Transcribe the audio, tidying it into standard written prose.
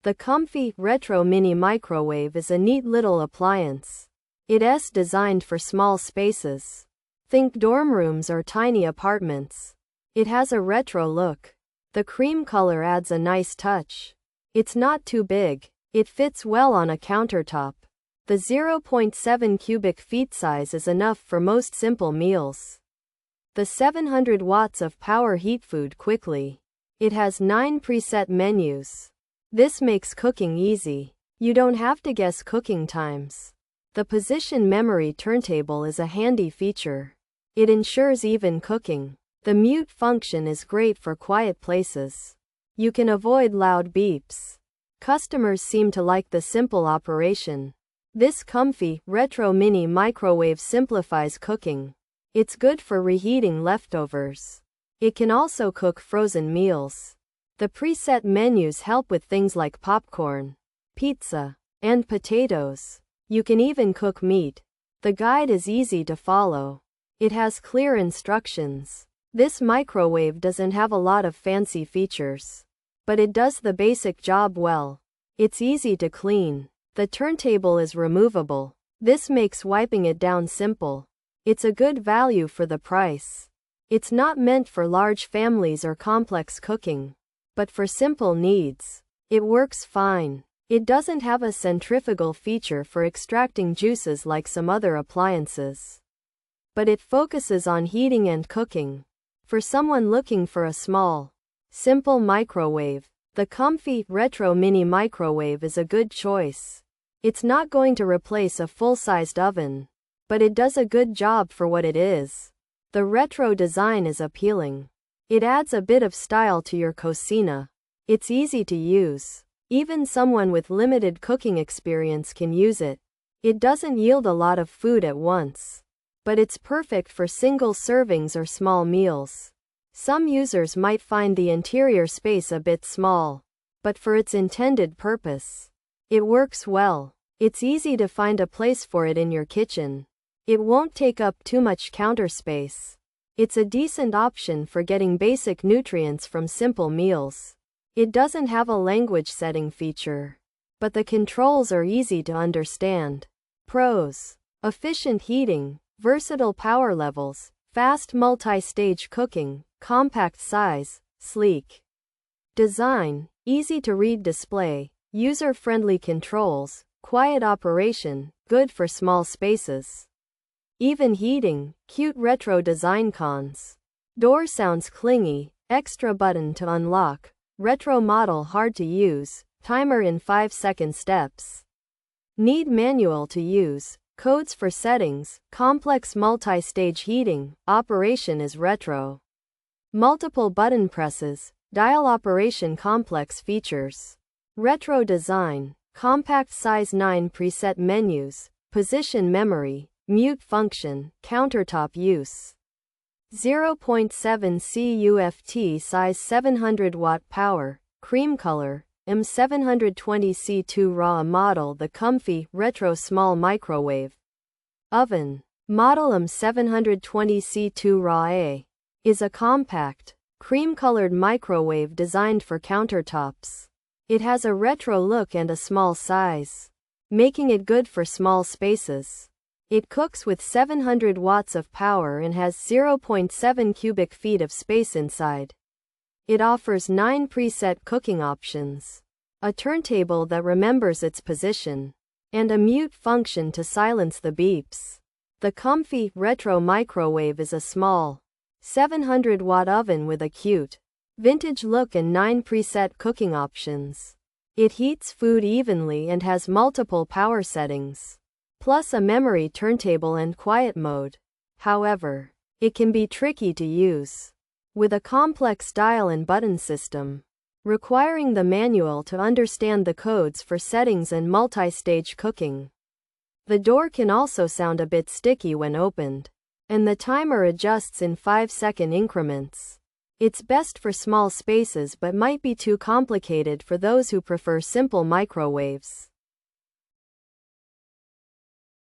The COMFEE Retro Mini Microwave is a neat little appliance. It's designed for small spaces. Think dorm rooms or tiny apartments. It has a retro look. The cream color adds a nice touch. It's not too big. It fits well on a countertop. The 0.7 cubic feet size is enough for most simple meals. The 700 watts of power heat food quickly. It has 9 preset menus. This makes cooking easy. You don't have to guess cooking times. The position memory turntable is a handy feature. It ensures even cooking. The mute function is great for quiet places. You can avoid loud beeps. Customers seem to like the simple operation. This COMFEE Retro Mini Microwave simplifies cooking. It's good for reheating leftovers. It can also cook frozen meals. The preset menus help with things like popcorn, pizza, and potatoes. You can even cook meat. The guide is easy to follow. It has clear instructions. This microwave doesn't have a lot of fancy features, but it does the basic job well. It's easy to clean. The turntable is removable. This makes wiping it down simple. It's a good value for the price. It's not meant for large families or complex cooking, but for simple needs, it works fine. It doesn't have a centrifugal feature for extracting juices like some other appliances, but it focuses on heating and cooking. For someone looking for a small, simple microwave, the COMFEE Retro Mini Microwave is a good choice. It's not going to replace a full-sized oven, but it does a good job for what it is. The retro design is appealing. It adds a bit of style to your cocina. It's easy to use. Even someone with limited cooking experience can use it. It doesn't yield a lot of food at once, but it's perfect for single servings or small meals. Some users might find the interior space a bit small, but for its intended purpose, it works well. It's easy to find a place for it in your kitchen. It won't take up too much counter space. It's a decent option for getting basic nutrients from simple meals. It doesn't have a language setting feature, but the controls are easy to understand. Pros: efficient heating, versatile power levels, fast multi-stage cooking, compact size, sleek design, easy to read display, user-friendly controls, quiet operation, good for small spaces. Even heating, cute retro design. Cons: door sounds clingy, extra button to unlock, retro model hard to use, timer in 5-second steps. Need manual to use, codes for settings, complex multi-stage heating, operation is retro. Multiple button presses, dial operation. Complex features. Retro design, compact size, 9 preset menus, position memory, mute function, countertop use. 0.7 CUFT size, 700 watt power, cream color, M720C2 raw model. The COMFEE Retro Small Microwave Oven model M720C2 raw A is a compact, cream-colored microwave designed for countertops. It has a retro look and a small size, making it good for small spaces. It cooks with 700 watts of power and has 0.7 cubic feet of space inside. It offers 9 preset cooking options, a turntable that remembers its position, and a mute function to silence the beeps. The COMFEE Retro Microwave is a small, 700-watt oven with a cute, vintage look and 9 preset cooking options. It heats food evenly and has multiple power settings, plus a memory turntable and quiet mode. However, it can be tricky to use, with a complex dial and button system, requiring the manual to understand the codes for settings and multi-stage cooking. The door can also sound a bit sticky when opened, and the timer adjusts in 5-second increments. It's best for small spaces but might be too complicated for those who prefer simple microwaves.